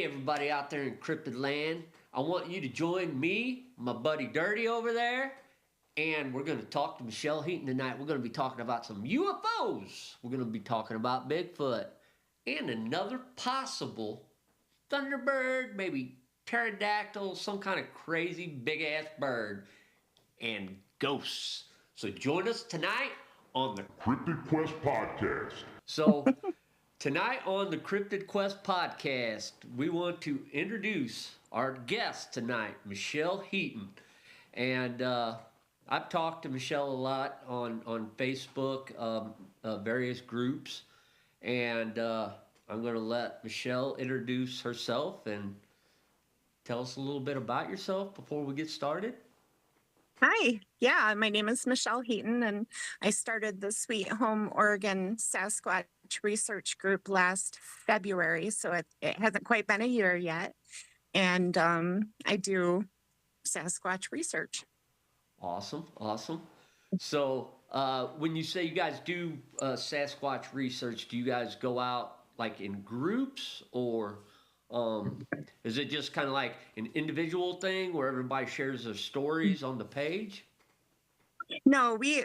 Hey, everybody out there in Cryptid Land. I want you to join me, my buddy Dirty over there, and we're going to talk to Michelle Heaton tonight. We're going to be talking about some UFOs. We're going to be talking about Bigfoot and another possible Thunderbird, maybe pterodactyl, some kind of crazy big ass bird, and ghosts. So join us tonight on the Cryptid Quest Podcast. So tonight on the Cryptid Quest Podcast, we want to introduce our guest tonight, Michelle Heaton. And I've talked to Michelle a lot on Facebook, various groups. And I'm going to let Michelle introduce herself and tell us a little bit about yourself before we get started. Hi. Yeah, my name is Michelle Heaton, and I started the Sweet Home Oregon Sasquatch Research Group last February, so it hasn't quite been a year yet. And I do Sasquatch research. Awesome. So when you say you guys do Sasquatch research, do you guys go out like in groups, or is it just kind of like an individual thing where everybody shares their stories on the page? No, we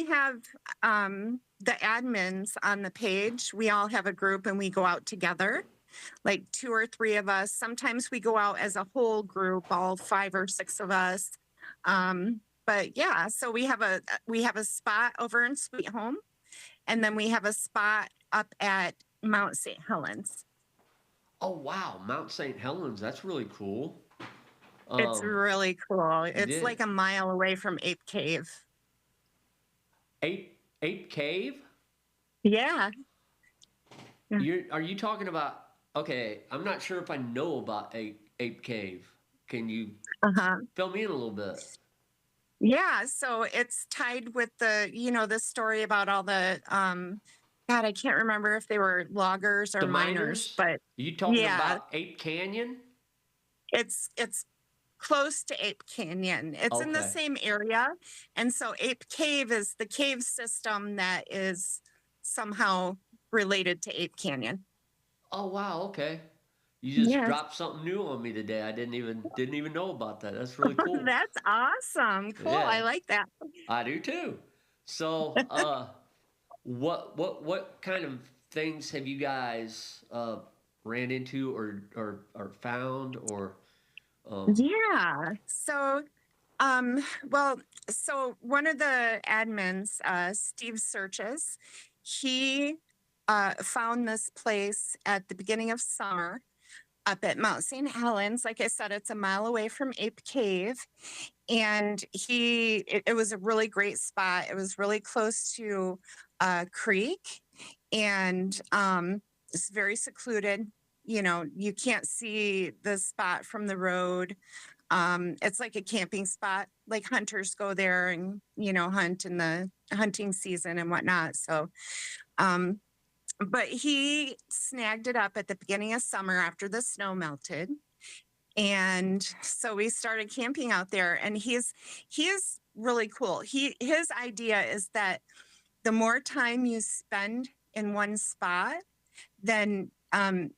have the admins on the page. We all have a group and we go out together, like 2 or 3 of us. Sometimes we go out as a whole group, all 5 or 6 of us. But yeah, so we have a spot over in Sweet Home, and then we have a spot up at Mount St. Helens. Oh wow, Mount St. Helens, that's really cool. It's really cool. It's yeah. like a mile away from Ape Cave. Ape Cave? Yeah. Are you talking about? Okay, I'm not sure if I know about Ape Cave. Can you fill me in a little bit? Yeah, so it's tied with the story about all the God, I can't remember if they were loggers or miners, but are you talking about Ape Canyon? It's close to Ape Canyon. It's in the same area. And so Ape Cave is the cave system that is somehow related to Ape Canyon. Oh wow, okay. You just dropped something new on me today. I didn't even know about that. That's really cool. That's awesome. Cool. Yeah. I like that. I do too. So what kind of things have you guys ran into or found or Yeah. So so one of the admins, Steve Searches, he found this place at the beginning of summer up at Mount St. Helens. Like I said, it's a mile away from Ape Cave. And it was a really great spot. It was really close to a creek, and it's very secluded. You know, you can't see the spot from the road. It's like a camping spot, like hunters go there and, hunt in the hunting season and whatnot. So, but he snagged it up at the beginning of summer after the snow melted. And so we started camping out there, and he is really cool. His idea is that the more time you spend in one spot, then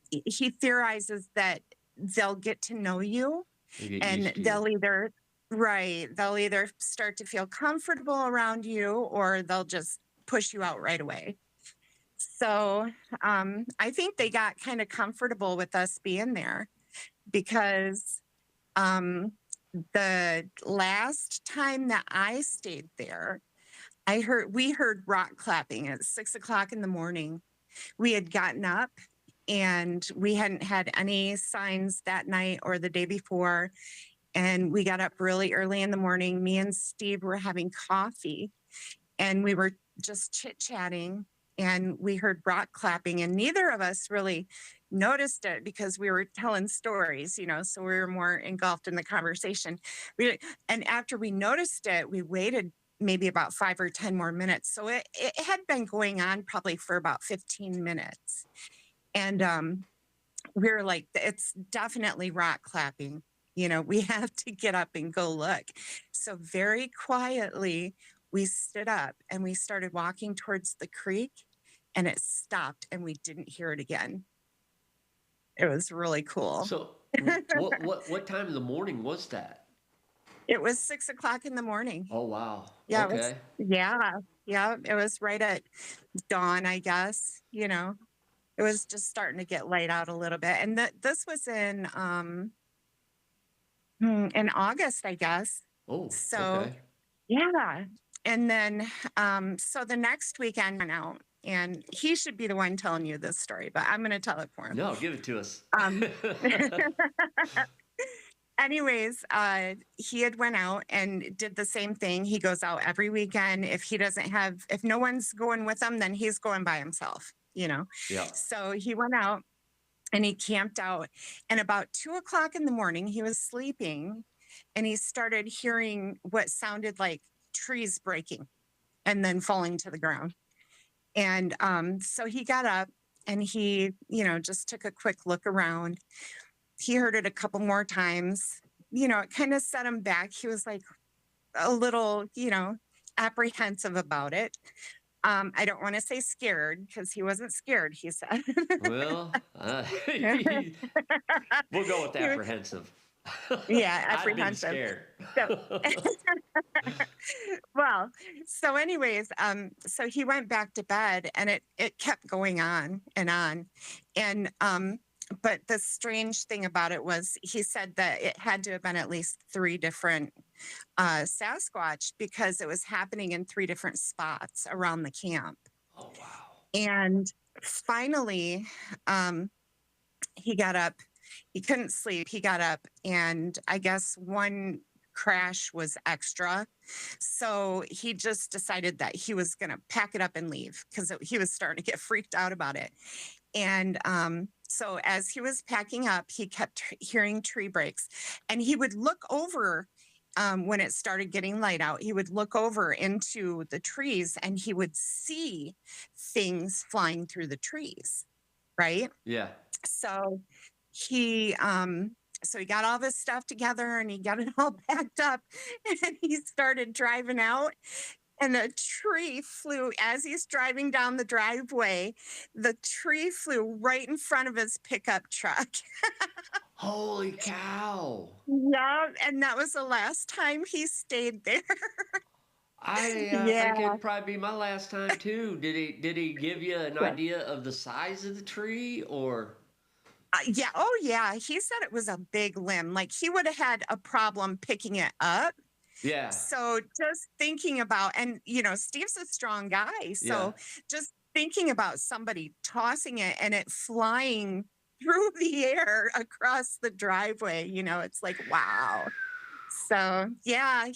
he theorizes that they'll get to know you, and they'll either start to feel comfortable around you, or they'll just push you out right away. So I think they got kind of comfortable with us being there, because the last time that I stayed there, we heard rock clapping at 6:00 in the morning. We had gotten up and we hadn't had any signs that night or the day before. And we got up really early in the morning. Me and Steve were having coffee, and we were just chit-chatting, and we heard rock clapping, and neither of us really noticed it because we were telling stories, so we were more engulfed in the conversation. And after we noticed it, we waited maybe about 5 or 10 more minutes. So it had been going on probably for about 15 minutes. And we were like, it's definitely rock clapping. We have to get up and go look. So very quietly, we stood up and we started walking towards the creek, and it stopped and we didn't hear it again. It was really cool. So, what time of the morning was that? It was 6 o'clock in the morning. Oh wow. Yeah, Okay. yeah. It was right at dawn, I guess. It was just starting to get light out a little bit, and this was in August, I guess. Oh, So okay. yeah, and then so the next weekend went out, and he should be the one telling you this story, but I'm going to tell it for him. No, give it to us. Anyways, he had went out and did the same thing. He goes out every weekend. If no one's going with him, then he's going by himself. Yeah. So he went out and he camped out. And about 2 o'clock in the morning, he was sleeping, and he started hearing what sounded like trees breaking and then falling to the ground. And so he got up and he, just took a quick look around. He heard it a couple more times. It kind of set him back. He was like a little, apprehensive about it. I don't want to say scared, because he wasn't scared, he said. Well, we'll go with apprehensive. Yeah, I've been apprehensive. scared. Well, so anyways, so he went back to bed, and it kept going on and on. And but the strange thing about it was, he said that it had to have been at least 3 different Sasquatch, because it was happening in 3 different spots around the camp. Oh wow. And finally, he got up. He couldn't sleep. He got up, and I guess one crash was extra. So he just decided that he was going to pack it up and leave, because he was starting to get freaked out about it. And so as he was packing up, he kept hearing tree breaks, and he would look over when it started getting light out. He would look over into the trees, and he would see things flying through the trees. Right. Yeah. So he got all this stuff together, and he got it all packed up, and he started driving out. And a tree flew as he's driving down the driveway. The tree flew right in front of his pickup truck. Holy cow. Yeah, and that was the last time he stayed there. I Yeah. think it'd probably be my last time too. Did he give you an idea of the size of the tree, or? Yeah. Oh, yeah. He said it was a big limb. Like, he would have had a problem picking it up. Yeah. So just thinking about, and Steve's a strong guy. So just thinking about somebody tossing it and it flying through the air across the driveway, it's like, wow. So yeah,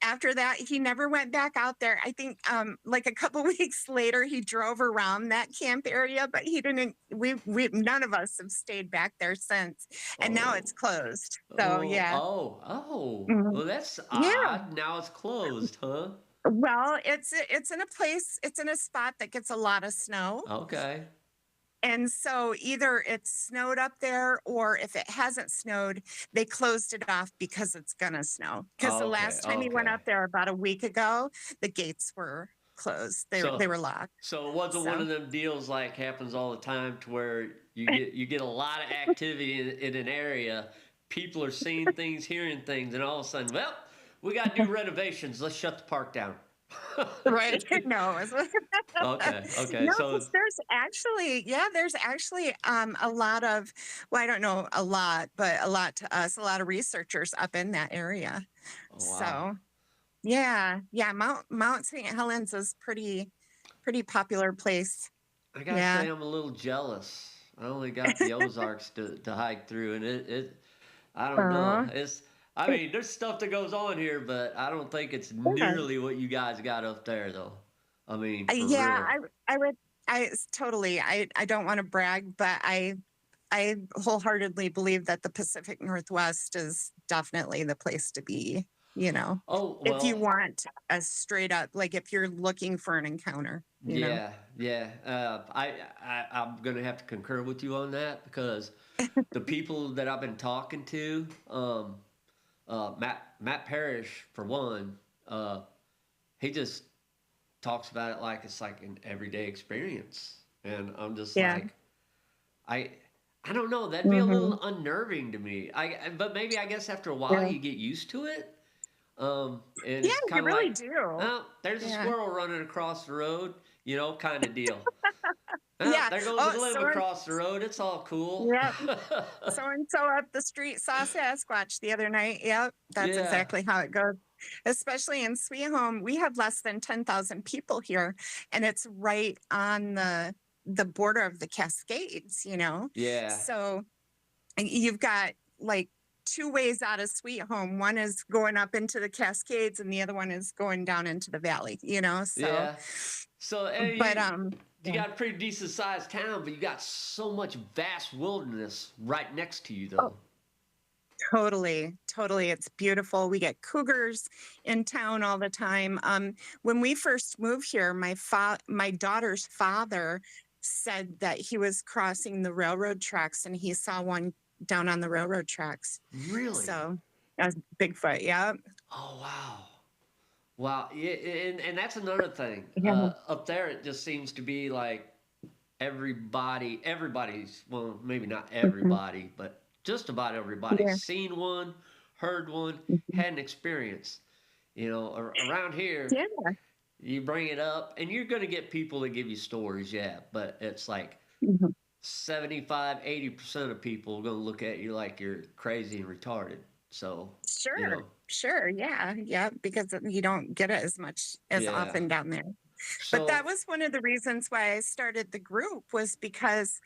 after that, he never went back out there. I think like a couple weeks later, he drove around that camp area, but he didn't, we none of us have stayed back there since. And now it's closed. So yeah. Oh. Well, that's odd. Yeah. Now it's closed, huh? Well, it's in a spot that gets a lot of snow. Okay. And so either it's snowed up there, or if it hasn't snowed, they closed it off because it's going to snow. Because the last time he went up there about a week ago, the gates were closed. They were locked. So it wasn't one of them deals like happens all the time, to where you get a lot of activity in an area. People are seeing things, hearing things, and all of a sudden, well, we got to do renovations. Let's shut the park down. Right. No. Okay. No, So there's actually a lot of, well, I don't know a lot, but a lot to us, a lot of researchers up in that area. wow. So yeah. Mount St. Helens is pretty popular place. I gotta say, I'm a little jealous. I only got the Ozarks to hike through, and I don't know. I mean, there's stuff that goes on here, but I don't think it's nearly what you guys got up there, though. I mean, for real. I don't want to brag, but I wholeheartedly believe that the Pacific Northwest is definitely the place to be, Oh, well, if you want a straight up, like if you're looking for an encounter. Yeah. I'm going to have to concur with you on that, because the people that I've been talking to, Matt Parrish, for one, he just talks about it like it's like an everyday experience, and I'm just like, I don't know. That'd be a Mm-hmm. little unnerving to me. But maybe I guess after a while Yeah. you get used to it. And Yeah, it's you kind of like, really do. oh, there's a Yeah. squirrel running across the road, kind of deal. Oh, Yeah. there goes a Oh, limb across the road. It's all cool. yeah. So and so up the street saw Sasquatch the other night. Yep, that's Yeah. exactly how it goes. Especially in Sweet Home, we have less than 10,000 people here, and it's right on the border of the Cascades. Yeah. So you've got like two ways out of Sweet Home. One is going up into the Cascades, and the other one is going down into the valley. So, Yeah. So, but you yeah. got a pretty decent sized town, but you got so much vast wilderness right next to you, Oh, though. totally, totally. It's beautiful. We get cougars in town all the time. When we first moved here, my daughter's father said that he was crossing the railroad tracks and he saw one down on the railroad tracks. Really? So that's Bigfoot. Yeah. Oh, wow. Wow. Yeah, and that's another thing. Yeah. Up there, it just seems to be like everybody's, well, maybe not everybody, but just about everybody's Yeah. seen one, heard one, Mhm. had an experience. Around here, Yeah. you bring it up, and you're going to get people that give you stories, yeah, but it's like Mhm. 75-80% of people are going to look at you like you're crazy and retarded. So, Sure. Sure. Yeah. Yeah. Because you don't get it as much as yeah. often down there. But So, that was one of the reasons why I started the group was because,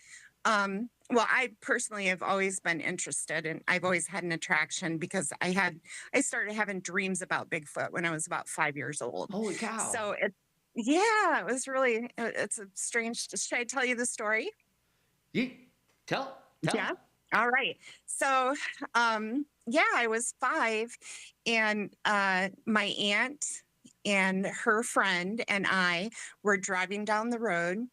well, I personally have always been interested and I've always had an attraction because I started having dreams about Bigfoot when I was about 5 years old. holy cow. So yeah, it was really, it's a strange, should I tell you the story? You tell. Yeah. All right. So, yeah, I was 5 and my aunt and her friend and I were driving down the road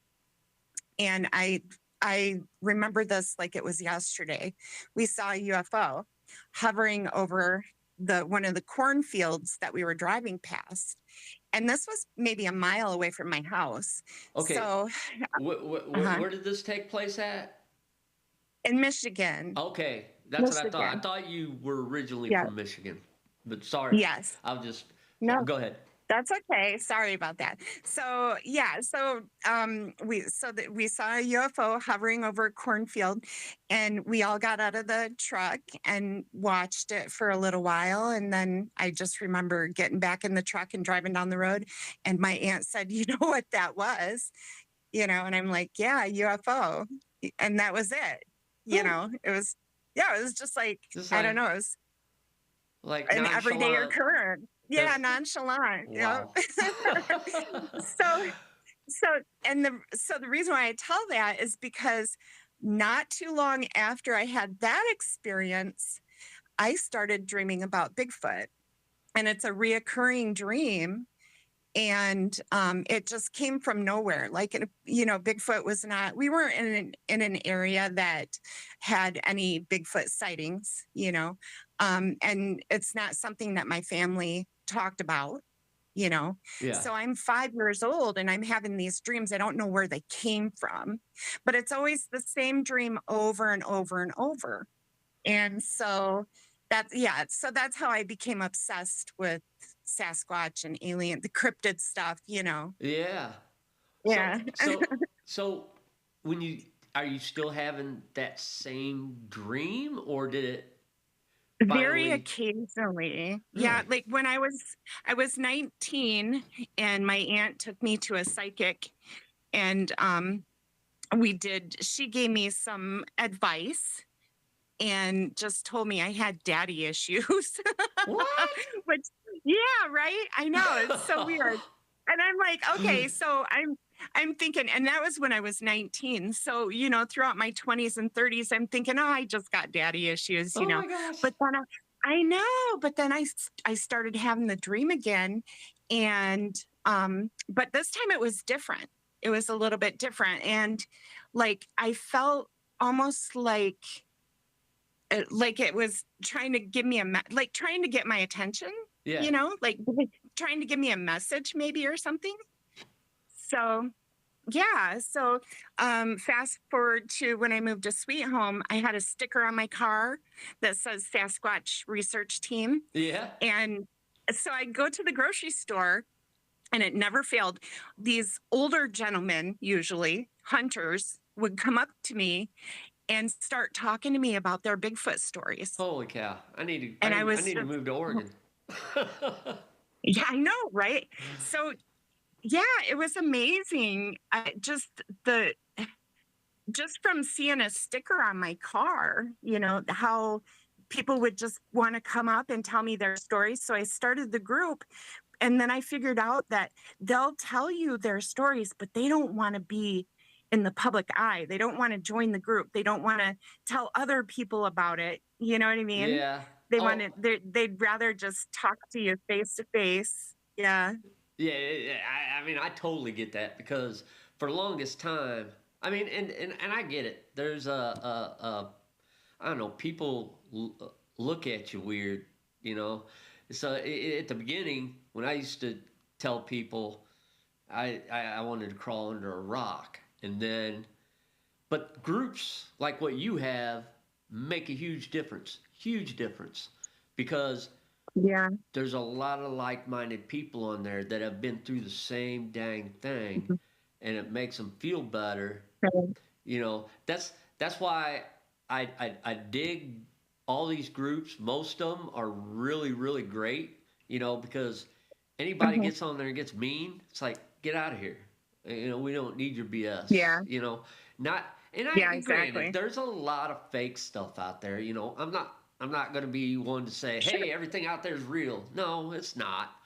and I remember this like it was yesterday. We saw a UFO hovering over one of the cornfields that we were driving past. And this was maybe a mile away from my house. Okay. So, Where did this take place at? in Michigan. Okay, that's what I thought. I Michigan. thought you were originally Yeah. from Michigan, but sorry. Yes. I'll just No, go ahead. that's okay. Sorry about that. So yeah, so we saw a UFO hovering over a cornfield, and we all got out of the truck and watched it for a little while, and then I just remember getting back in the truck and driving down the road, and my aunt said, "You know what that was?" And I'm like, "Yeah, a UFO," and that was it. It was, yeah, it was just like, Just I don't like know, it was like an everyday nonchalant. occurrence. Yeah, That's nonchalant. wow. So the reason why I tell that is because not too long after I had that experience, I started dreaming about Bigfoot. And it's a reoccurring dream. And it just came from nowhere. Like, Bigfoot was not, we weren't in an area that had any Bigfoot sightings, and it's not something that my family talked about. Yeah. So I'm 5 years old and I'm having these dreams. I don't know where they came from, but it's always the same dream over and over and over. And so that's how I became obsessed with Sasquatch and the cryptid stuff. Yeah. Yeah. So are you still having that same dream, or did it Very finally? occasionally. Yeah, Really? like when I was 19 and my aunt took me to a psychic and she gave me some advice and just told me I had daddy issues. What? Which, yeah, right? I know, it's so weird. And I'm like, okay, so I'm thinking, and that was when I was 19. So, throughout my 20s and 30s, I'm thinking, oh, I just got daddy issues, Oh my gosh. But then I know, but then I started having the dream again. And, but this time it was different. It was a little bit different. And like, I felt almost like it was trying to give me trying to get my attention, Yeah. like trying to give me a message maybe or something. So Yeah. So fast forward to when I moved to Sweet Home, I had a sticker on my car that says Sasquatch Research Team. Yeah. And so I go to the grocery store, and it never failed. These older gentlemen, usually hunters, would come up to me and start talking to me about their Bigfoot stories. Holy cow! I need to. And I I was need to just, move to Oregon. yeah, I know, right? So, yeah, it was amazing. The just from seeing a sticker on my car, how people would just want to come up and tell me their stories. So I started the group, and then I figured out that they'll tell you their stories, but they don't want to be in the public eye. They don't want to join the group. They don't want to tell other people about it. You know what I mean? Yeah. They want Oh, to, they'd rather just talk to you face to face. Yeah. yeah. I mean, I totally get that because for the longest time, I mean, and I get it. There's I don't know, people look at you weird, you know. So at the beginning, when I used to tell people I wanted to crawl under a rock, and then, but groups like what you have make a huge difference, because Yeah. there's a lot of like-minded people on there that have been through the same dang thing, and it makes them feel better. Mhm. You know, that's why I dig all these groups. Most of them are really great. You know, because anybody Mhm. gets on there and gets mean, it's like, get out of here. You know, we don't need your BS. Yeah. You know, not and Yeah, granted, exactly. there's a lot of fake stuff out there. You know, I'm not going to be one to say, Sure. hey, everything out there is real. No, it's not.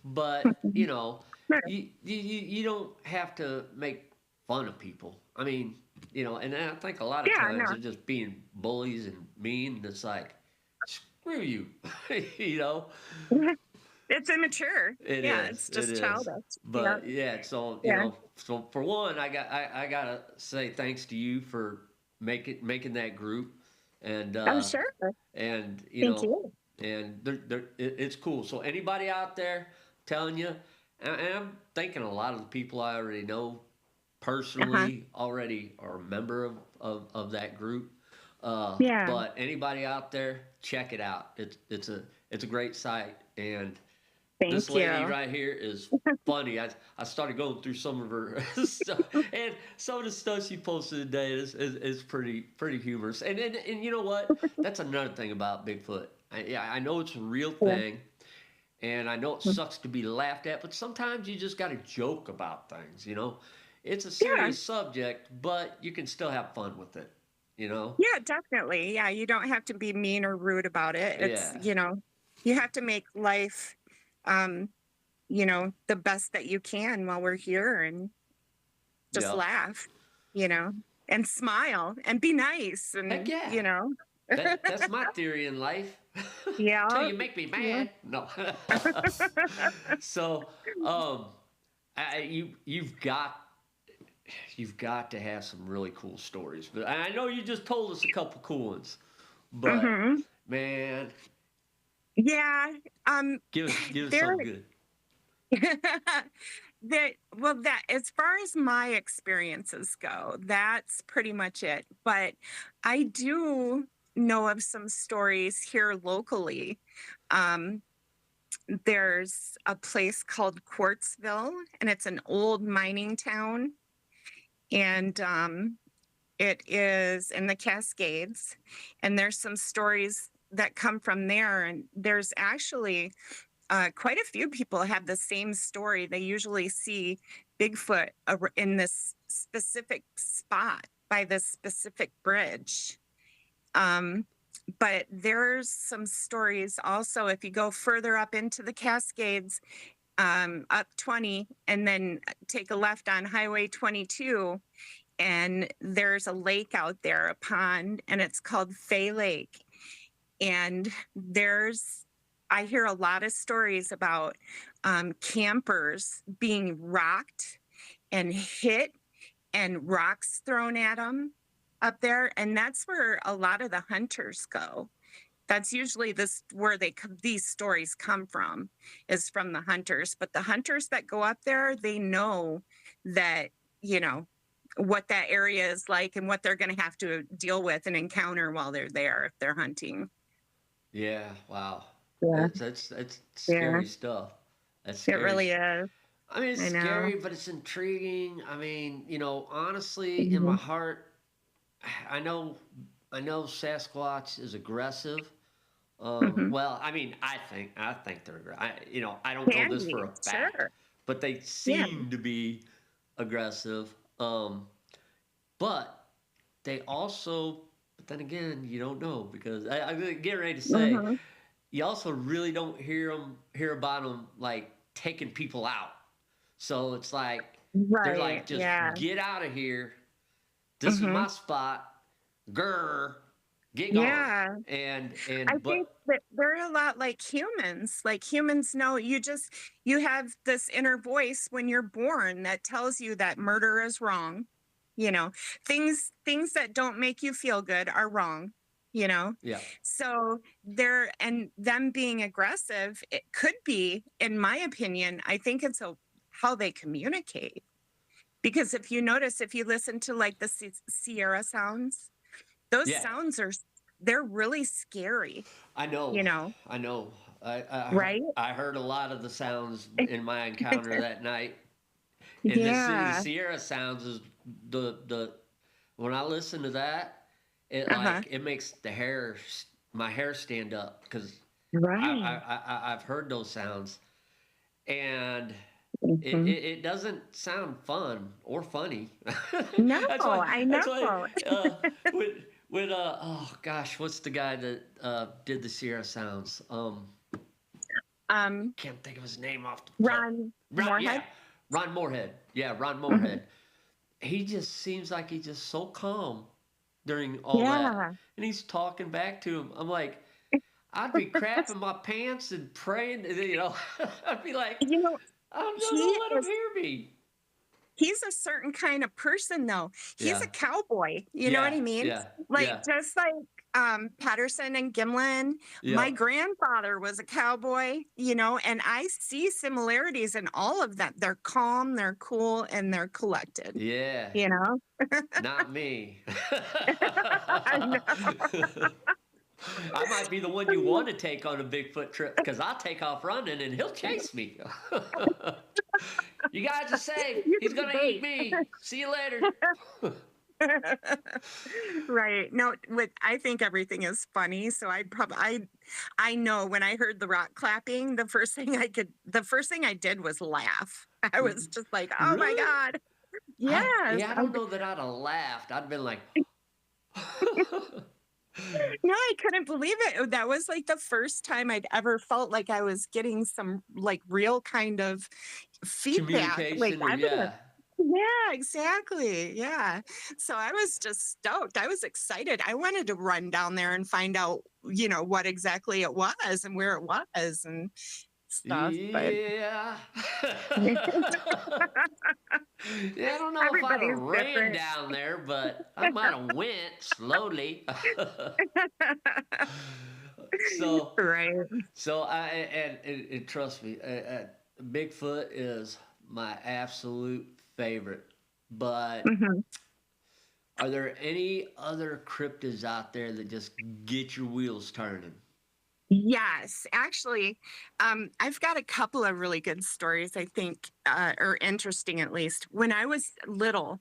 But you Mhm. know, Sure. you don't have to make fun of people. I mean, you know, and I think a lot of Yeah, times no. they're just being bullies and mean. And it's like, screw you, you know. It's immature. It Yeah, is, it's it just is. childish. Yeah. But yeah, so you Yeah. know, so for one, I gotta say thanks to you for making that group, and Oh, sure. you Thank know, you. and it's cool. So anybody out there telling you, and I'm thinking a lot of the people I already know Uh-huh. personally already are a member of that group. Yeah. But anybody out there, check it out. It's a great site, and this Thank lady you. right here is funny. I started going through some of her stuff, and some of the stuff she posted today is pretty humorous. And you know what? That's another thing about Bigfoot. Yeah, I know it's a real Yeah. thing, and I know it sucks to be laughed at, but sometimes you just got to joke about things. You know, it's a Yeah. serious subject, but you can still have fun with it. You know? Yeah, definitely. Yeah, you don't have to be mean or rude about it. It's, Yeah. you have to make life um, the best that you can while we're here, and just Yep. laugh, you know, and smile and be nice Heck and, yeah. That's my theory in life. Till Yeah. you make me Yeah. mad. No. So, um, you've got to have some really cool stories. But I know you just told us a couple cool ones. But Mhm. man, Yeah. Um, give us there something good. that as far as my experiences go, that's pretty much it. But I do know of some stories here locally. Um, there's a place called Quartzville, and it's an old mining town, and it is in the Cascades. And there's some stories that come from there, and there's actually quite a few people have the same story. They usually see Bigfoot in this specific spot by this specific bridge. Um, but there's some stories also if you go further up into the Cascades, up 20, and then take a left on Highway 22, and there's a lake out there, a pond, and it's called Fay Lake. And I hear a lot of stories about campers being rocked and hit and rocks thrown at them up there. And that's where a lot of the hunters go. That's usually where these stories come from, is from the hunters. But the hunters that go up there, they know that what that area is like and what they're going to have to deal with and encounter while they're there if they're hunting. Yeah, wow. Yeah. That's Yeah. scary stuff. That's It scary. really is. I mean, it's I know. scary, but it's intriguing. I mean, honestly, in Mhm. my heart, I know, I know Sasquatch is aggressive. Mhm. Well, I mean, I think they're, I don't know Can this for be, a fact, sure. but they Yeah. seem to be aggressive. But they also, but then again, you don't know because I'm getting ready to say, Mhm. you also really don't hear about them like taking people out. So it's like they're Right. like, just Yeah. get out of here. This is Mhm. my spot. Grr, get gone. Yeah. I And think but that they're a lot like humans. Like humans know you have this inner voice when you're born that tells you that murder is wrong. You know, things that don't make you feel good are wrong, you know. yeah, So they're and them being aggressive, it could be, in my opinion, I think it's how they communicate. Because if you notice, if you listen to like the Sierra sounds, those yeah. sounds they're really scary, I you know, know, I know. right? I heard a lot of the sounds in my encounter that night. And the Yeah. Sierra sounds is the when I listen to that, it Uh-huh. like it makes my hair stand up because Right. I've heard those sounds and Mhm. it doesn't sound fun or funny. No, that's why I that's why know. with oh gosh, what's the guy that did the Sierra sounds? Um, Can't think of his name off the top. Ron Yeah, Moorhead. Ron Moorhead. Yeah, Ron Mhm. Moorhead. He just seems like he's just so calm during all that, Yeah. and he's talking back to him. I'm like, I'd be crapping my pants and praying. I'd be like, You know, oh no, he don't let him is hear me. he's a certain kind of person though. He's Yeah, a cowboy, you know what yeah, I mean? yeah, Like yeah, just like Patterson and Gimlin. My yeah, grandfather was a cowboy, and I see similarities in all of them. They're calm, they're cool, and they're collected, yeah. you know? Not me. I know. I might be the one you want to take on a Bigfoot trip because I'll take off running and he'll chase me. You guys are safe. You He's could gonna eat debate. me. See you later. Right. No, I think everything is funny. So I know when I heard the rock clapping, the first thing I did was laugh. I was just like, oh my Really? God. Yes. I don't know that I'd have laughed. I'd been like, No, I couldn't believe it. That was like the first time I'd ever felt like I was getting some like real kind of feedback, like communication or evidence. yeah. Yeah, exactly. Yeah. So I was just stoked. I was excited. I wanted to run down there and find out, what exactly it was and where it was and stuff. But Yeah. Yeah, I don't know if I'd have everybody's ran different. down there, but I might have went slowly. so Right. So and trust me, Bigfoot is my absolute favorite. But Mhm. are there any other cryptids out there that just get your wheels turning? Yes, actually, I've got a couple of really good stories, I think, or interesting at least. When I was little,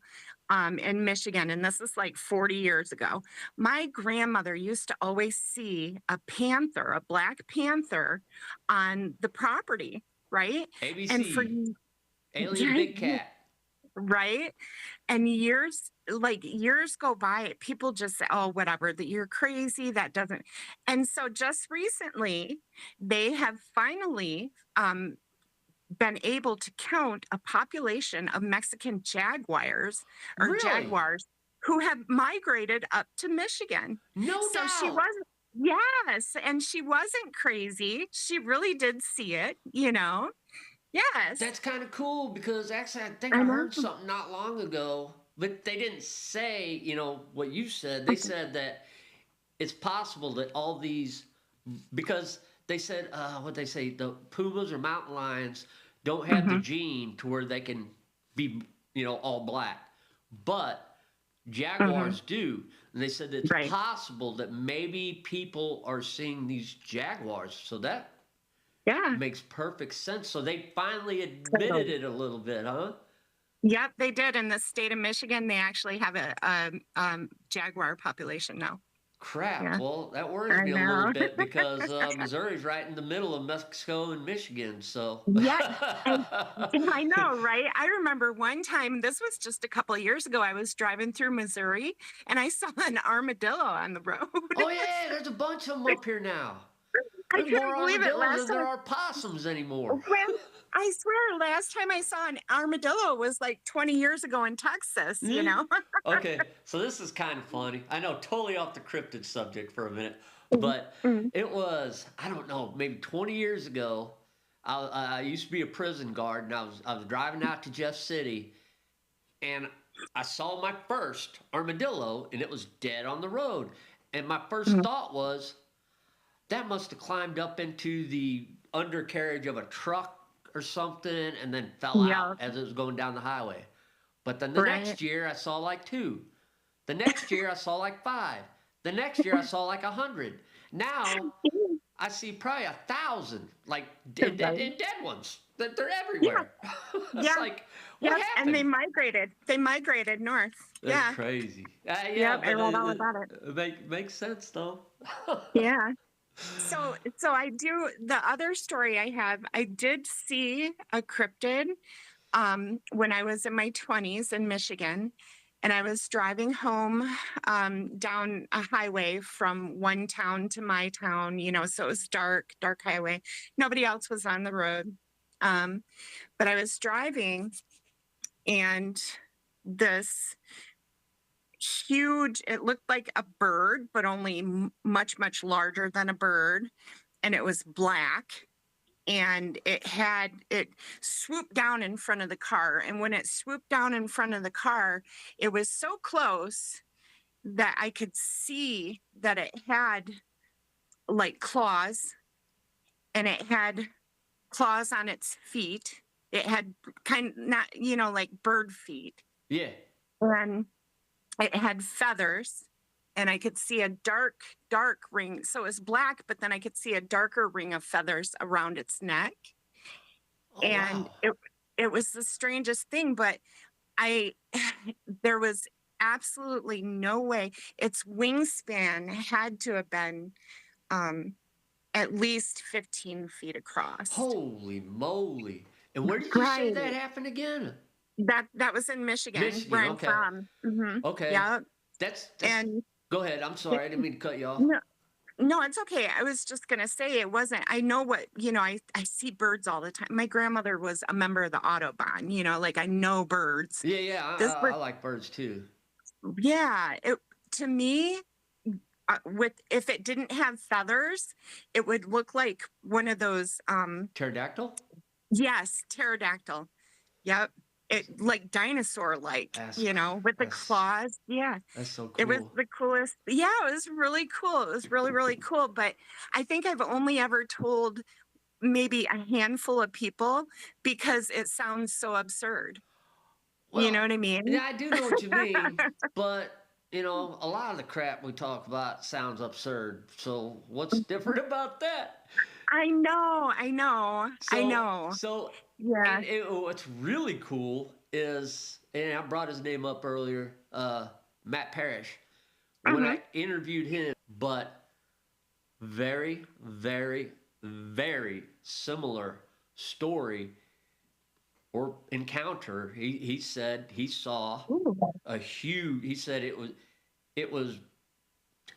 in Michigan, and this is like 40 years ago, my grandmother used to always see a panther, a black panther, on the property, right? And for ABC, Alien Big Cat. right? And years go by, people just say, oh, whatever, that you're crazy, that doesn't. And so just recently, they have finally been able to count a population of Mexican Really? jaguars who have migrated up to Michigan. No So she doubt. wasn't, yes, and she wasn't crazy. She really did see it, you know? Yes, That's kind of cool because actually I think I I know. heard something not long ago, but they didn't say, what you said. They said that it's possible that all these, because they said, what they say, the pumas or mountain lions don't have the Mhm. gene to where they can be, all black. But Mhm. jaguars do. And they said it's Right. possible that maybe people are seeing these jaguars. So that Yeah. makes perfect sense. So they finally admitted Totally. it a little bit, huh? Yep, they did. In the state of Michigan, they actually have a jaguar population now. Crap. Yeah, Well, that worries I me a little know. bit because Missouri's right in the middle of Mexico and Michigan. So, Yeah, and I know, right? I remember one time, this was just a couple of years ago, I was driving through Missouri and I saw an armadillo on the road. oh yeah, there's a bunch of them up here now. I There's more couldn't believe it. armadillos Last than there time, are possums anymore. when I swear, last time I saw an armadillo was like 20 years ago in Texas, you Yeah. know? Okay, so this is kind of funny. I know, totally off the cryptid subject for a minute, Mm, but mm, it was, I don't know, maybe 20 years ago. I used to be a prison guard, and I was driving out to Jeff City, and I saw my first armadillo, and it was dead on the road. And my first mm. thought was, that must have climbed up into the undercarriage of a truck or something, and then fell out Yeah, as it was going down the highway. But then the right. next year, I saw like two. The next year, I saw like five. The next year, I saw like 100. Now, I see probably 1,000, like Right. dead ones. They're Yeah, everywhere. It's yeah, like, what yep. And they happened? migrated. They migrated north. That's Yeah. crazy. Yeah, Yep. I but read all about it. it makes sense though. Yeah. So I do the other story I have, I did see a cryptid when I was in my 20s in Michigan. And I was driving home down a highway from one town to my town, so it was dark, dark highway. Nobody else was on the road. Um, but I was driving and this huge, it looked like a bird, but only much, much larger than a bird. And it was black. And it swooped down in front of the car. And when it swooped down in front of the car, it was so close that I could see that it had like claws, and it had claws on its feet. It had kind of not, like bird feet. Yeah. And it had feathers, and I could see a dark, dark ring. So it was black, but then I could see a darker ring of feathers around its neck. Oh And wow. it was the strangest thing, but I there was absolutely no way. Its wingspan had to have been um at least 15 feet across. Holy moly. And where did you say Right. that happened again? That was in Michigan, where Michigan. I'm Okay. from. Hmm. Okay. Yeah. That's And go ahead. I'm sorry. I didn't mean to cut you off. no, no, it's okay. I was just gonna say it wasn't. I know what, I see birds all the time. My grandmother was a member of the Autobahn, like I know birds. Yeah, yeah. This I was, like birds too. yeah, it to me, with if it didn't have feathers, it would look like one of those Pterodactyl? yes, pterodactyl. Yep. It like dinosaur like, That's with the that's claws. Yeah. that's so It was cool. the coolest. Yeah, it was really cool. It was really, really cool. But I think I've only ever told maybe a handful of people because it sounds so absurd. You know Well, what I yeah, mean? I do know what you mean, but a lot of the crap we talk about sounds absurd. So what's different about that? I know, I know, I So know. so Yeah. and what's really cool is, and I brought his name up earlier, Matt Parrish, when Hmm. I interviewed him, but very, very, very similar story or encounter. He said he saw a huge. He said it was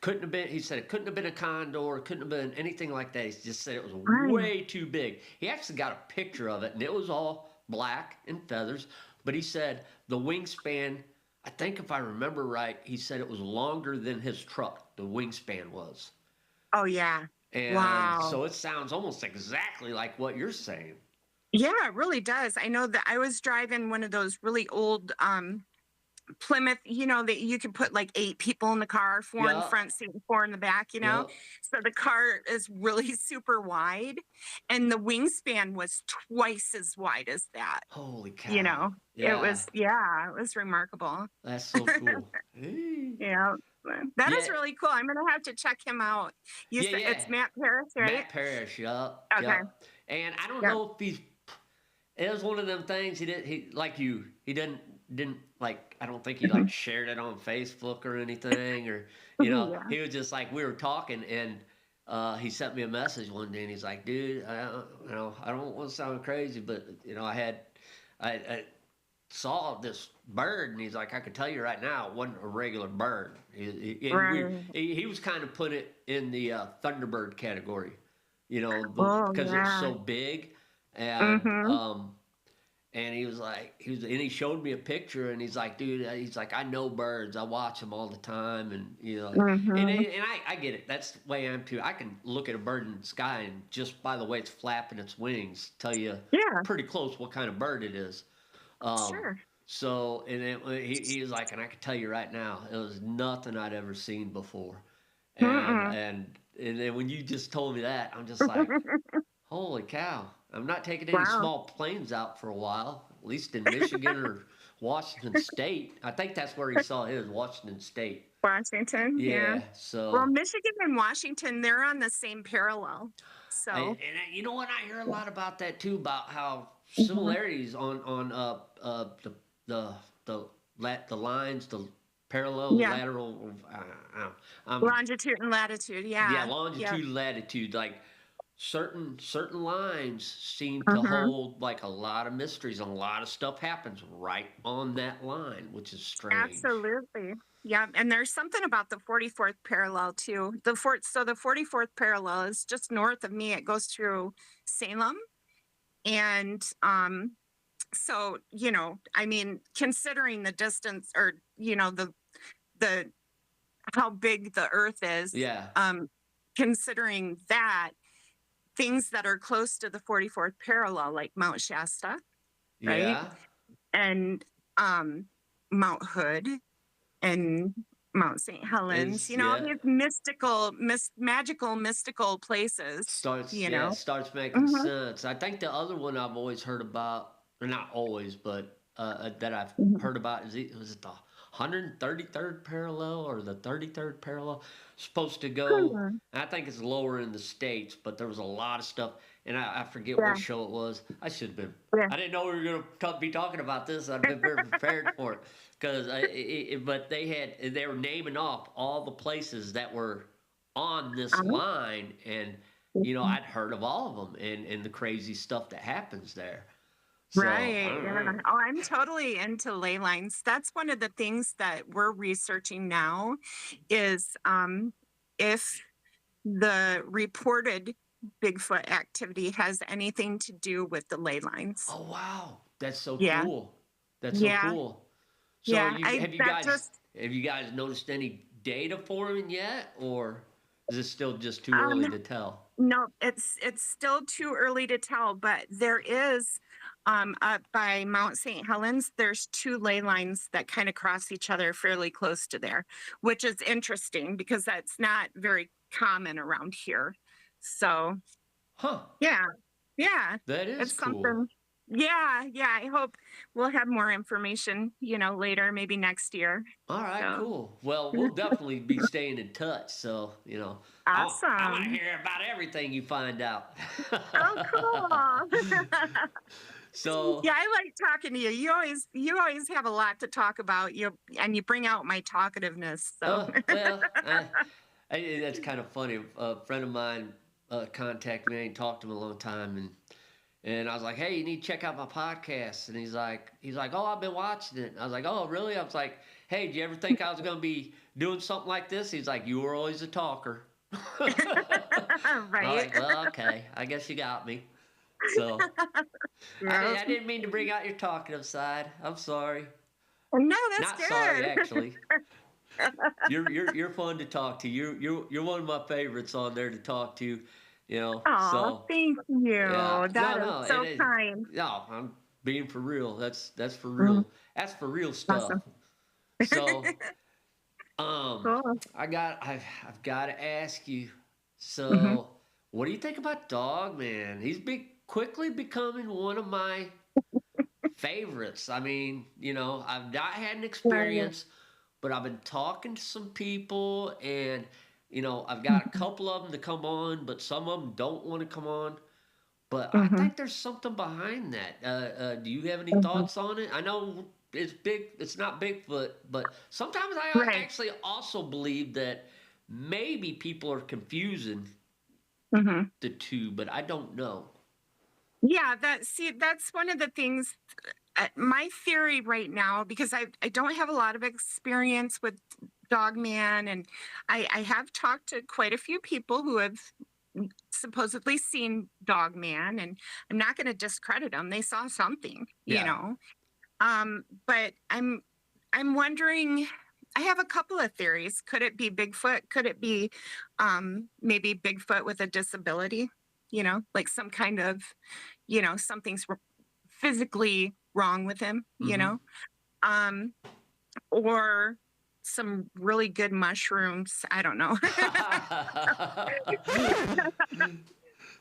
couldn't have been. He said it couldn't have been a condor. Couldn't have been anything like that. He just said it was Right. way too big. He actually got a picture of it, and it was all black and feathers. But he said the wingspan. I think if I remember right, he said it was longer than his truck. The wingspan was, Oh yeah. and Wow. so it sounds almost exactly like what you're saying. Yeah, it really does. I know that I was driving one of those really old Plymouth, that you could put like 8 people in the car, 4 in the Yup. front seat and 4 in the back. Yup. So the car is really super wide, and the wingspan was twice as wide as that. Holy You cow. know, Yeah. it was remarkable. That's so cool. Hey. Yeah, that is Yeah. really cool. I'm gonna have to check him out. You Yeah, said yeah. it's Matt Parrish, right? Matt Parrish, yup, Okay. yup. And I don't Yeah. know if he's. It was one of them things he did. He like you. He didn't like. I don't think he like shared it on Facebook or anything, or Yeah. he was just like we were talking, and he sent me a message one day, and he's like, "Dude, I don't want to sound crazy, but I saw this bird," and he's like, "I can tell you right now, it wasn't a regular bird." Right. He was kind of put it in the Thunderbird category, Oh, because it was yeah. so big, Mhm. and he showed me a picture, and he's like, "Dude," he's like, "I know birds. I watch them all the time, and Mhm. I get it. That's the way I am too. I can look at a bird in the sky, and just by the way it's flapping its wings, tell you Yeah, pretty close what kind of bird it is." Um, sure. so, and he was like, and I can tell you right now, it was nothing I'd ever seen before. And Mm-mm. and then when you just told me that, I'm just like, holy cow! I'm not taking any Wow. small planes out for a while, at least in Michigan or Washington State. I think that's where he saw his, Washington State. Washington, yeah. Yeah. Well, So, Michigan and Washington, they're on the same parallel. So, you know what? I hear a lot about that too, about how mhm. similarities on the the lines, the parallel, Yeah, lateral. I'm longitude and latitude. Yeah, Yeah, yeah. longitude, latitude, like certain lines seem to Mhm. hold like a lot of mysteries, and a lot of stuff happens right on that line, which is strange. Absolutely. Yeah, and there's something about the 44th parallel too. The 44th parallel is just north of me. It goes through Salem, and so, I mean, considering the distance, or the how big the earth is, Yeah, considering that, things that are close to the 44th parallel, like Mount Shasta, right? yeah, And um, Mount Hood and Mount St. Helens, it's all yeah. these mystical, magical, mystical places, Starts you yeah, it know? starts making Hmm. sense. I think the other one I've always heard about, or not always, but that I've Hmm. heard about was it the 133rd parallel or the 33rd parallel? Supposed to go. Hmm. I think it's lower in the states, but there was a lot of stuff, and I forget Yeah, what show it was. I should have been. yeah. I didn't know we were going to be talking about this. I've been very prepared for it because, but they were naming off all the places that were on this Um, line, and mhm. I'd heard of all of them, and the crazy stuff that happens there. So I Right. don't Yeah. know. Oh, I'm totally into ley lines. That's one of the things that we're researching now is if the reported Bigfoot activity has anything to do with the ley lines. Oh wow, that's so Yeah. cool. That's so Yeah. cool. So Yeah. I that just have you guys noticed any data forming yet, or is it still just too um early to tell? no, it's still too early to tell, but there is up by Mount St. Helens, there's 2 ley lines that kind of cross each other fairly close to there, which is interesting because that's not very common around here. So, Huh? yeah. Yeah. That is It's cool. something. Yeah, yeah, I hope we'll have more information, later, maybe next year. All right, So, cool. Well, we'll definitely be staying in touch. So, I want to awesome. hear about everything you find out. Oh, cool. So, Yeah, I like talking to you. You always have a lot to talk about. And you bring out my talkativeness. So, well, that's kind of funny. A friend of mine contacted me. I ain't talked to him in a long time, and I was like, "Hey, you need to check out my podcast." And he's like, "Oh, I've been watching it." I was like, "Oh, really?" I was like, "Hey, did you ever think I was gonna be doing something like this?" He's like, "You were always a talker." I'm right? like, "Well, okay, I guess you got me." So Yeah. I didn't mean to bring out your talkative side. I'm sorry. No, that's Not sorry, good. actually. You're fun to talk to. You're one of my favorites on there to talk to. Oh, So thank you. yeah, That is no, so kind. no. I'm being for real. That's for Mhm. real. That's for real stuff. Awesome. So, Cool. I've got to ask you. Hmm. So, what do you think about Dog Man? He's quickly becoming one of my favorites. I mean, I've not had an Right. experience, but I've been talking to some people, and I've got a Hmm. couple of them to come on, but some of them don't want to come on. But I Hmm. think there's something behind that. Do you have any Hmm. thoughts on it? I know it's big. It's not Bigfoot, but sometimes I Right. actually also believe that maybe people are confusing Hmm. the two, but I don't know. Yeah, that's one of the things. My theory right now, because I don't have a lot of experience with Dogman, and I have talked to quite a few people who have supposedly seen Dogman, and I'm not going to discredit them. They saw something, Yeah. But I'm wondering. I have a couple of theories. Could it be Bigfoot? Could it be maybe Bigfoot with a disability? Like some kind of, something's physically wrong with him, Mm-hmm. um, or some really good mushrooms. I don't know.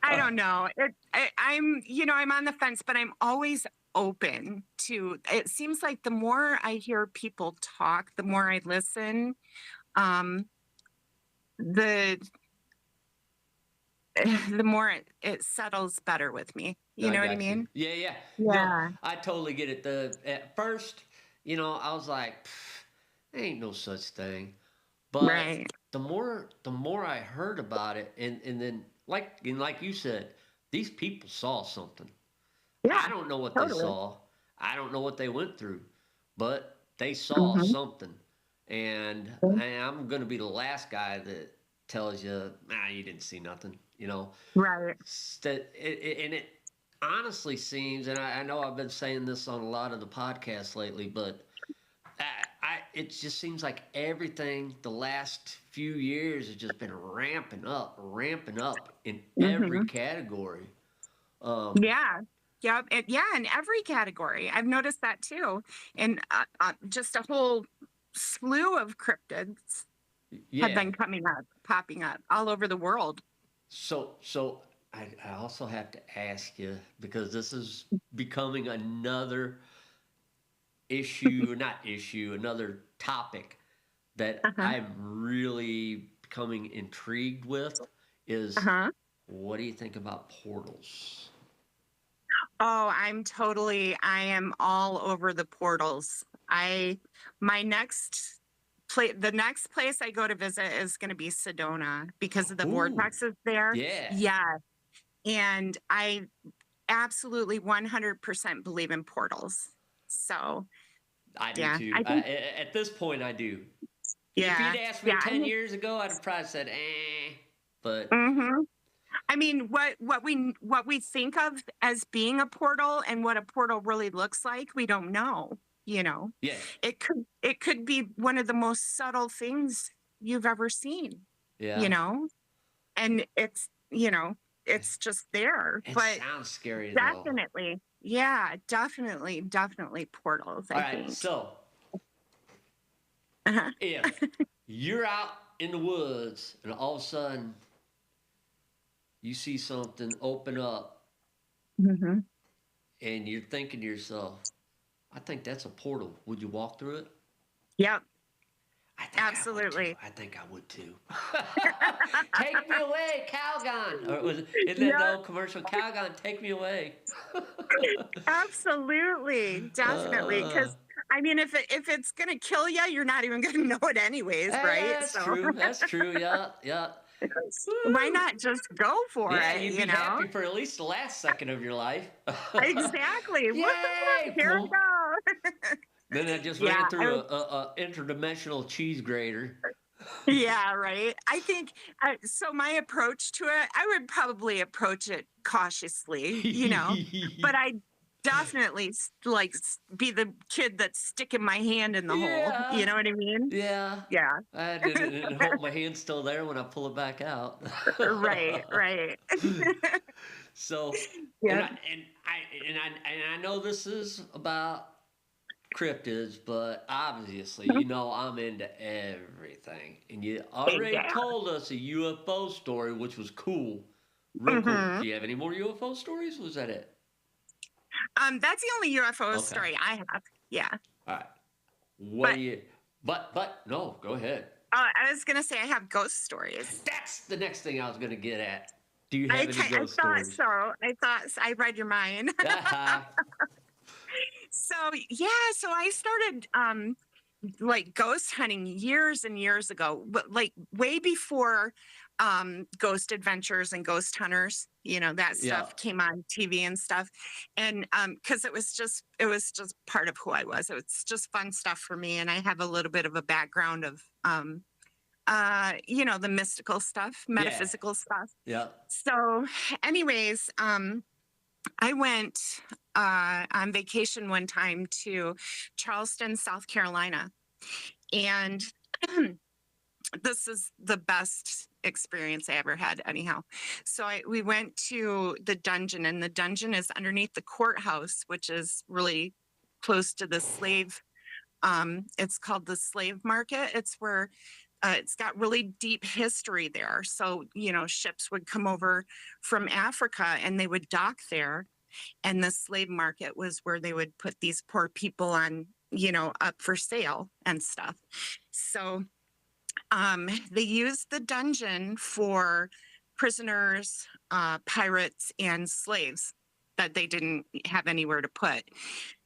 I don't know. I'm on the fence, but I'm always open to. It seems like the more I hear people talk, the more I listen. Um, the the more it settles better with me. You I know what I got you. mean? Yeah, yeah. No, Yeah. I totally get it. At first, I was like, there ain't no such thing. But Right. the more I heard about it, and then like you said, these people saw something. I Yeah. don't know what they Totally. saw. I don't know what they went through, but they saw Hmm. something. And I'm going to be the last guy that tells you, you didn't see nothing. Right. And it honestly seems, and I know I've been saying this on a lot of the podcasts lately, but it just seems like everything the last few years has just been ramping up in every Hmm. category. Um, Yeah. Yeah. Yeah. In every category. I've noticed that too. And just a whole slew of cryptids have yeah. been popping up all over the world. So I also have to ask you, because this is becoming another issue, not issue, another topic that Uh-huh. I'm really becoming intrigued with is, Uh-huh. what do you think about portals? Oh, I am all over the portals. My the next place I go to visit is going to be Sedona because of the Ooh, vortexes there. yeah, Yeah. And I absolutely 100% believe in portals. So, I do yeah, too. I think, At this point, I do. If you'd yeah. asked me Yeah. 10 years ago, I'd have probably said, but Mhm. I mean, what we think of as being a portal and what a portal really looks like, we don't know, you know. yeah, It could be one of the most subtle things you've ever seen, you yeah. know. And it's just there. It But sounds scary though. definitely, yeah, definitely portals, All I right, think. so Uh-huh. if you're out in the woods and all of a sudden you see something open up Hmm. and you're thinking to yourself, I think that's a portal. Would you walk through it? Yep, I think I would too. absolutely. I think I would too. Take me away, Calgon. Or isn't that the Yep. old commercial? Calgon, take me away. Absolutely, definitely. uh, Because I mean, if it's gonna kill you, you're not even gonna know it anyways, right? that's So true. That's true. Yeah, yeah. why Woo! not just go for Yeah, it? you'd be happy for at least the last second of your life. Exactly. Woo! Yay! Here we Boom. go. Then I just Yeah, ran I through would. a interdimensional cheese grater. Yeah, right. I think so. My approach to it, I would probably approach it cautiously, but I definitely be the kid that's sticking my hand in the hole. You Yeah, know what I mean? yeah. Yeah. I didn't hope my hand's still there when I pull it back out. Right, right. So, and Yeah. I and I and I know this is about cryptids, but obviously, I'm into everything. And you already Yeah. told us a UFO story, which was cool. Real cool. Hmm. Do you have any more UFO stories? Was that it? That's the only UFO Okay. story I have. Yeah. All right. What But do you. But, no, go ahead. I was gonna say I have ghost stories. That's the next thing I was going to get at. Do you I have any I ghost thought stories? so. I thought I read your mind. So yeah, so I started like ghost hunting years and years ago, but like way before Ghost Adventures and Ghost Hunters, that Yeah. stuff came on TV and stuff. And because it was just part of who I was. It was just fun stuff for me. And I have a little bit of a background of the mystical stuff, metaphysical stuff. Yeah. So anyways, I went on vacation one time to Charleston, South Carolina. And this is the best experience I ever had, anyhow. So we went to the dungeon, and the dungeon is underneath the courthouse, which is really close to the slave. It's called the slave market. It's where it's got really deep history there. So, ships would come over from Africa and they would dock there. And the slave market was where they would put these poor people on, up for sale and stuff. So they used the dungeon for prisoners, pirates, and slaves that they didn't have anywhere to put.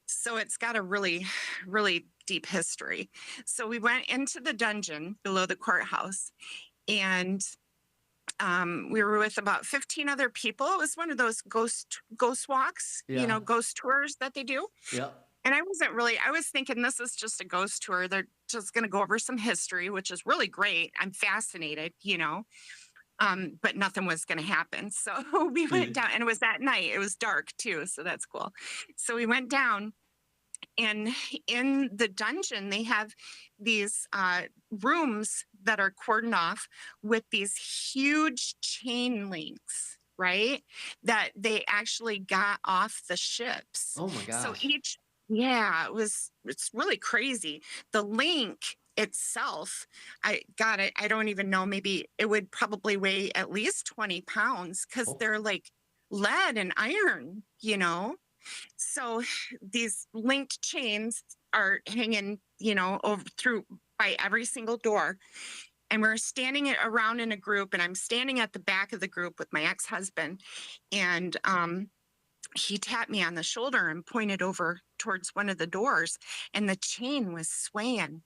So it's got a really, really deep history. So we went into the dungeon below the courthouse, and we were with about 15 other people. It was one of those ghost walks, Yeah. ghost tours that they do. Yeah. And I was thinking this is just a ghost tour. They're just going to go over some history, which is really great. I'm fascinated, but nothing was going to happen. So we went down, and it was at night. It was dark too. So that's cool. So we went down, and in the dungeon, they have these rooms that are cordoned off with these huge chain links, right? That they actually got off the ships. Oh my gosh. So it's really crazy. The link itself, I don't even know, maybe it would probably weigh at least 20 pounds because they're like lead and iron, So these linked chains are hanging, over through by every single door. And we're standing around in a group, and I'm standing at the back of the group with my ex-husband. And he tapped me on the shoulder and pointed over towards one of the doors, and the chain was swaying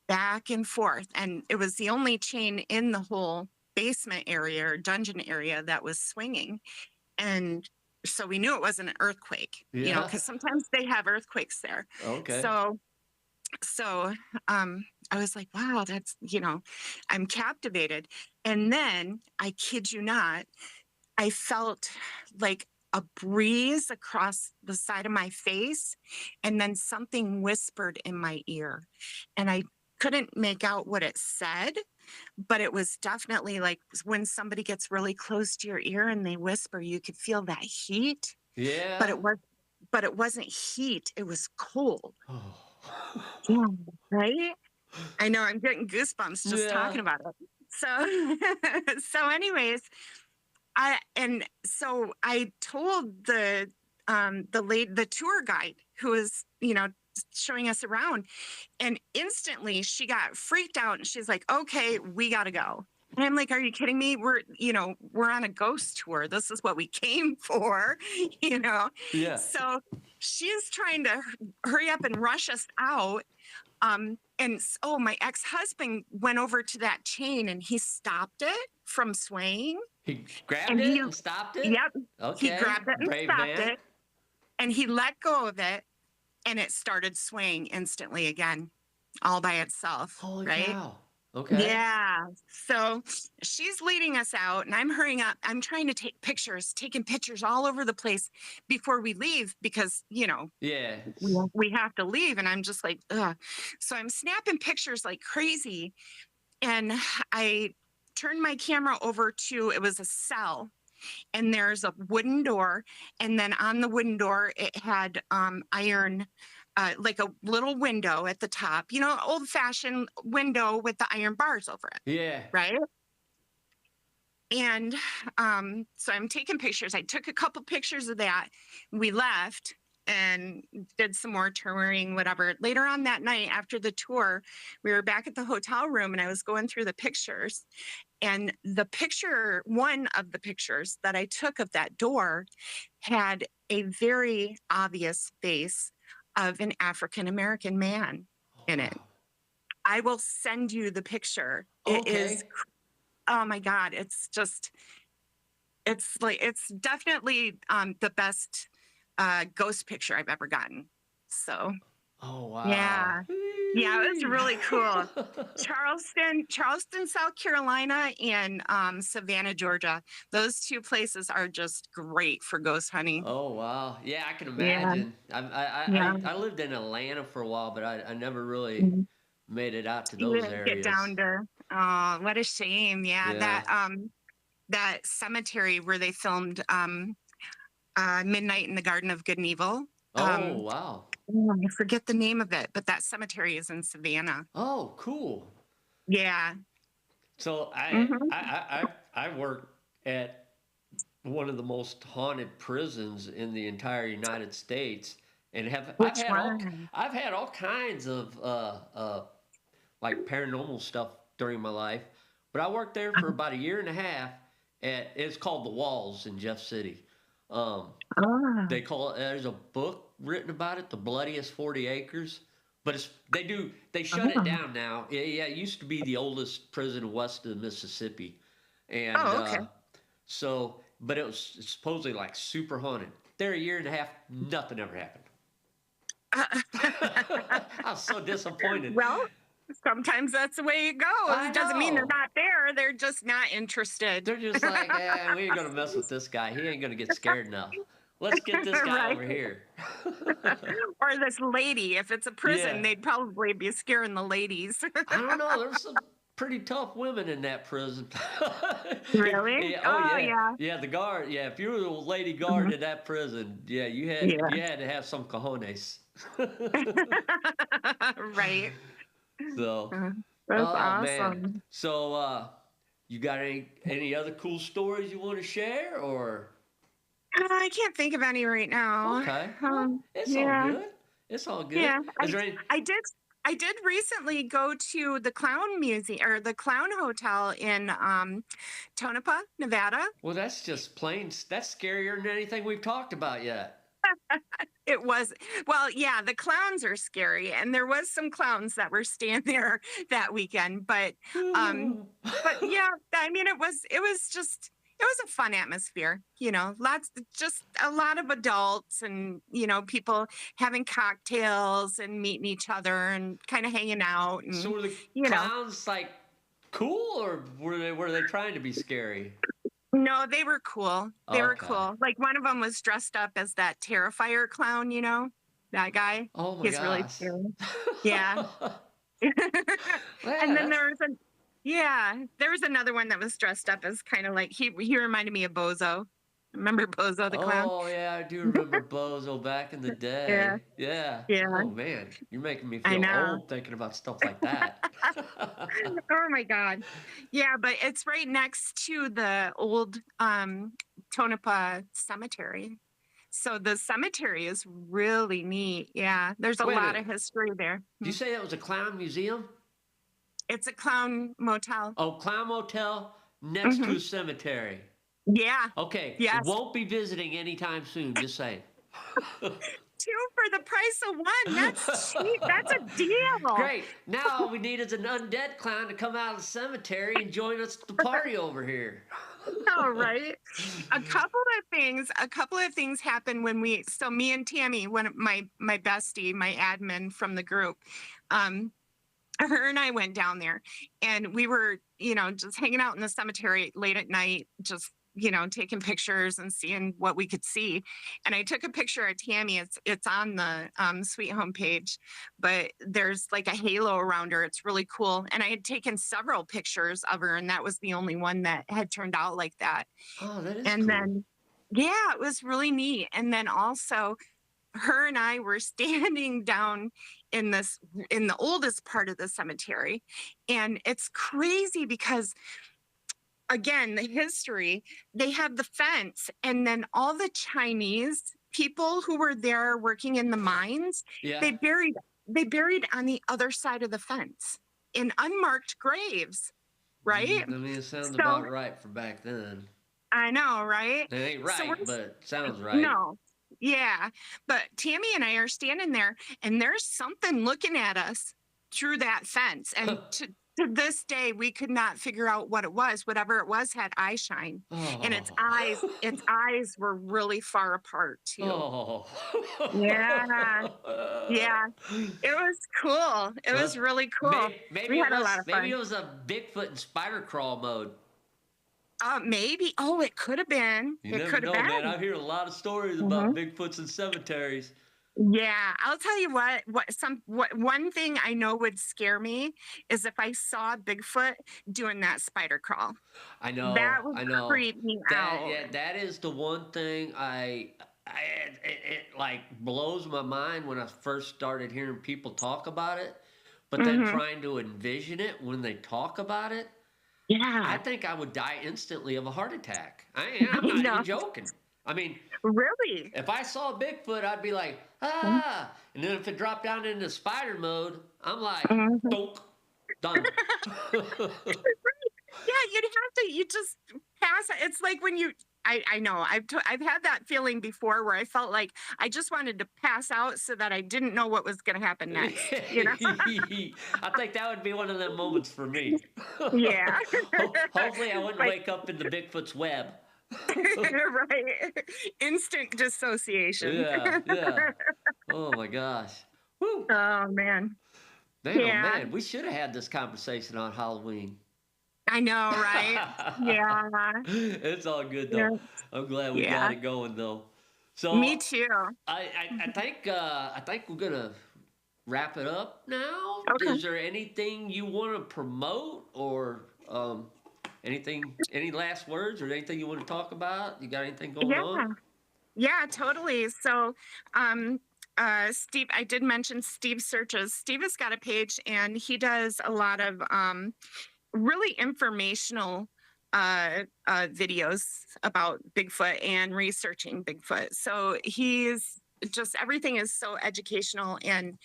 back and forth. And it was the only chain in the whole basement area or dungeon area that was swinging. And so we knew it wasn't an earthquake, because sometimes they have earthquakes there. Okay. So I was like, wow, that's, I'm captivated. And then, I kid you not, I felt like a breeze across the side of my face, and then something whispered in my ear, and I couldn't make out what it said, but it was definitely like when somebody gets really close to your ear and they whisper, you could feel that heat. Yeah. But it wasn't heat, it was cold. Oh. Yeah, right? I know, I'm getting goosebumps just talking about it. So anyways, I told the tour guide who was, showing us around, and instantly she got freaked out, and she's like, okay, we got to go. And I'm like, are you kidding me? We're on a ghost tour. This is what we came for, Yeah. So she's trying to hurry up and rush us out. My ex-husband went over to that chain, and he stopped it from swaying. He grabbed it and stopped it? Yep. Okay. He grabbed it and Brave stopped man. it. And he let go of it, and it started swaying instantly again, all by itself. Holy right? cow. Okay. Yeah. So she's leading us out, and I'm hurrying up. I'm trying to take pictures, taking pictures all over the place before we leave because, Yeah. we have to leave. And I'm just like, ugh. So I'm snapping pictures like crazy. And I turned my camera over to, it was a cell, and there's a wooden door. And then on the wooden door, it had iron like a little window at the top, you know, old fashioned window with the iron bars over it. Yeah. Right. And so I'm taking pictures. I took a couple pictures of that. We left and did some more touring, whatever. Later on that night after the tour, we were back at the hotel room and I was going through the pictures. And one of the pictures that I took of that door had a very obvious face of an African American man in it. I will send you the picture. It is, oh my God, it's definitely the best ghost picture I've ever gotten. So, oh wow. Yeah, it was really cool. Charleston, South Carolina, and Savannah, Georgia. Those two places are just great for ghost hunting. Oh wow, yeah, I can imagine. I lived in Atlanta for a while, but I never really made it out to those areas. Get down to, oh, what a shame. Yeah. That cemetery where they filmed Midnight in the Garden of Good and Evil. Oh wow. I forget the name of it, but that cemetery is in Savannah. Oh, cool. Yeah. So I worked at one of the most haunted prisons in the entire United States, and I've had all kinds of like paranormal stuff during my life. But I worked there for about a year and a half. It's called The Walls in Jeff City. They call it. There's a book written about it, The Bloodiest 40 Acres. But they shut it down now. Yeah, it used to be the oldest prison west of the Mississippi, and so, but it was supposedly like super haunted. There a year and a half, nothing ever happened. I was so disappointed. Well, sometimes that's the way it goes. It doesn't mean they're not there. They're just not interested. They're just like, we ain't gonna mess with this guy. He ain't gonna get scared enough. Let's get this guy over here. Or this lady. If it's a prison, they'd probably be scaring the ladies. I don't know. There's some pretty tough women in that prison. Really? Yeah. Yeah, the guard. Yeah, if you were the lady guard in that prison, you had to have some cojones. Right. So that's awesome. Man. So you got any other cool stories you want to share, or? I can't think of any right now. Okay. It's all good. It's all good. Yeah. I did recently go to the Clown Museum or the Clown Hotel in Tonopah, Nevada. Well, that's just plain. That's scarier than anything we've talked about yet. It was. Well, yeah, the clowns are scary, and there was some clowns that were staying there that weekend. But yeah, I mean, it was a fun atmosphere, you know, just a lot of adults and, you know, people having cocktails and meeting each other and kind of hanging out. And, so were the clowns like cool, or were they trying to be scary? No, they were cool. They were cool. Like one of them was dressed up as that Terrifier clown, you know, that guy. Oh my gosh. He's really scary. Yeah. And then there was another one that was dressed up as kind of like, he reminded me of Bozo. Remember Bozo the clown? Oh, yeah, I do remember Bozo back in the day. Yeah. Oh, man, you're making me feel old thinking about stuff like that. Oh, my God. Yeah, but it's right next to the old Tonopah Cemetery. So the cemetery is really neat. Yeah, there's a lot of history there. Did you say that was a clown museum? It's a clown motel. Oh, clown motel next to a cemetery. Yeah. Okay. Yes. Won't be visiting anytime soon. Just saying. 2 for the price of 1. That's cheap. That's a deal. Great. Now all we need is an undead clown to come out of the cemetery and join us at the party over here. All right. A couple of things happened when me and Tammy, one of my bestie, my admin from the group, her and I went down there and we were, you know, just hanging out in the cemetery late at night, just, you know, taking pictures and seeing what we could see. And I took a picture of Tammy. It's on the Sweet Home page, but there's like a halo around her. It's really cool. And I had taken several pictures of her, and that was the only one that had turned out like that. Oh, that is cool. Then, yeah, it was really neat. And then also her and I were standing down in the oldest part of the cemetery. And it's crazy because, again, the history, they have the fence, and then all the Chinese people who were there working in the mines, Yeah. they buried on the other side of the fence in unmarked graves, right? I mean, it sounds So- about right for back then. I know, right? It ain't So right, we're- but it sounds right. No. Yeah. But Tammy and I are standing there, and there's something looking at us through that fence. And to this day, we could not figure out what it was. Whatever it was had eye shine. And its eyes were really far apart too. Oh. Yeah. Yeah. It was cool. It was really cool. Maybe We it had a was, lot of fun. maybe it was a Bigfoot and spider crawl mode. Maybe. Oh, it could have been. You It never could know, have been. man. I hear a lot of stories about Bigfoots and cemeteries. Yeah, I'll tell you what one thing I know would scare me is if I saw Bigfoot doing that spider crawl. I know. That would I know. creep me out. Yeah, that is the one thing it like blows my mind when I first started hearing people talk about it, but then trying to envision it when they talk about it. Yeah. I think I would die instantly of a heart attack. I'm not even joking. I mean, Really? if I saw Bigfoot, I'd be like, ah. And then if it dropped down into spider mode, I'm like, donk, done. Yeah, you just pass it. It's like when I know I've had that feeling before where I felt like I just wanted to pass out so that I didn't know what was going to happen next. You know? I think that would be one of them moments for me. Yeah. Hopefully I wouldn't wake up in the Bigfoot's web. Right. Instant dissociation. Yeah. Oh my gosh. Woo. Oh man. Man, Yeah. oh man, we should have had this conversation on Halloween. I know, right? Yeah. It's all good though. Yeah. I'm glad we got it going though. So Me too. I think we're gonna wrap it up now. Okay. Is there anything you want to promote or any last words or anything you want to talk about? You got anything going on? Yeah, totally. So, Steve, I did mention Steve Searches. Steve has got a page, and he does a lot of really informational videos about Bigfoot and researching Bigfoot. So everything is so educational, and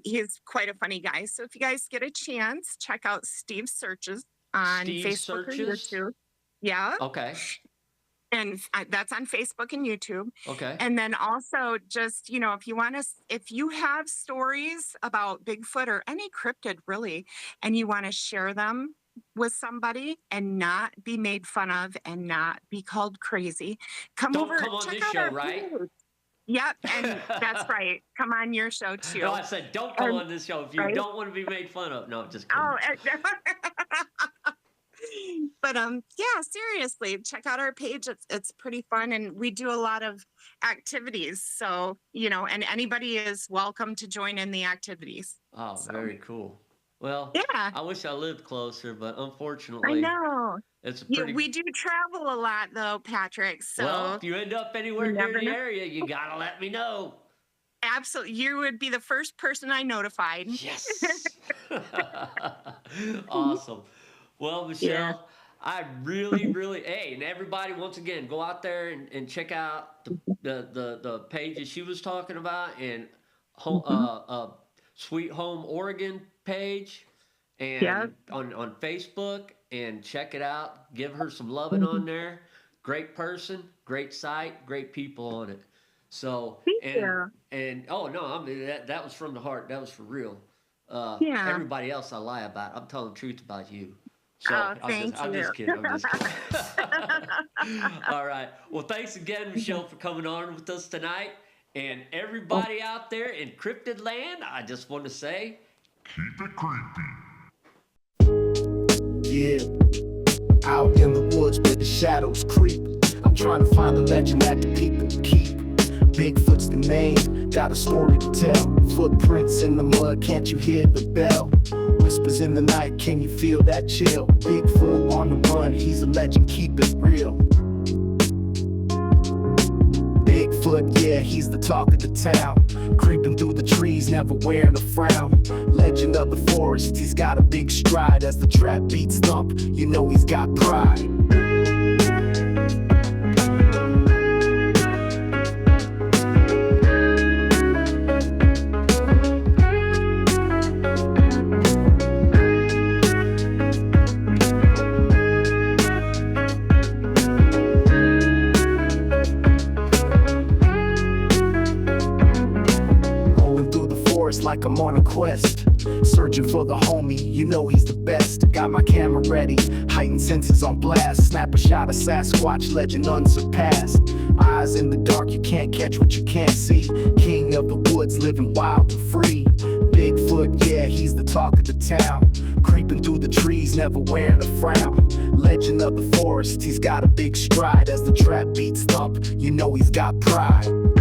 he's quite a funny guy. So if you guys get a chance, check out Steve Searches on Steve Facebook Searches? or YouTube. Yeah. Okay. And that's on Facebook and YouTube. Okay. And then also just, if you have stories about Bigfoot or any cryptid really, and you want to share them with somebody and not be made fun of and not be called crazy, come Don't over. come on check this out show, our right? page. Yep. And that's right. Come on your show too. No, I said don't come on this show if you right? don't want to be made fun of. No, just kidding. Oh, but yeah, seriously, check out our page. It's pretty fun, and we do a lot of activities. So and anybody is welcome to join in the activities. Oh, very cool. Well, Yeah. I wish I lived closer, but I unfortunately, know. it's a Yeah, pretty. we do travel a lot though, Patrick. So Well, if you end up anywhere you near never the know. area, you gotta let me know. absolutely, you would be the first person I notified. Yes. Awesome. Well, Michelle, I really, hey, and everybody, once again, go out there and check out the pages she was talking about, and Sweet Home Oregon page, and on Facebook, and check it out. Give her some loving on there. Great person, great site, great people on it. So Thank you. and oh no, I mean that was from the heart. That was for real. Yeah. Everybody else I lie about. I'm telling the truth about you. So Oh, I'm thank just you. kidding. I'm just kidding. All right. Well, thanks again, Michelle, for coming on with us tonight. And everybody out there in Cryptid Land, I just want to say, Keep it creepy. Yeah, out in the woods where the shadows creep, I'm trying to find the legend that the people keep. Bigfoot's the name, got a story to tell. Footprints in the mud, can't you hear the bell? Whispers in the night, can you feel that chill? Bigfoot on the run, he's a legend, keep it real. Bigfoot Bigfoot, yeah, he's the talk of the town. Creeping through the trees, never wearing a frown. Legend of the forest, he's got a big stride. As the trap beats thump, you know he's got pride. Like I'm on a quest, searching for the homie, you know he's the best. Got my camera ready, heightened senses on blast. Snap a shot of Sasquatch, legend unsurpassed. Eyes in the dark, you can't catch what you can't see. King of the woods, living wild and free. Bigfoot, yeah, he's the talk of the town. Creeping through the trees, never wearing a frown. Legend of the forest, he's got a big stride. As the trap beats thump, you know he's got pride.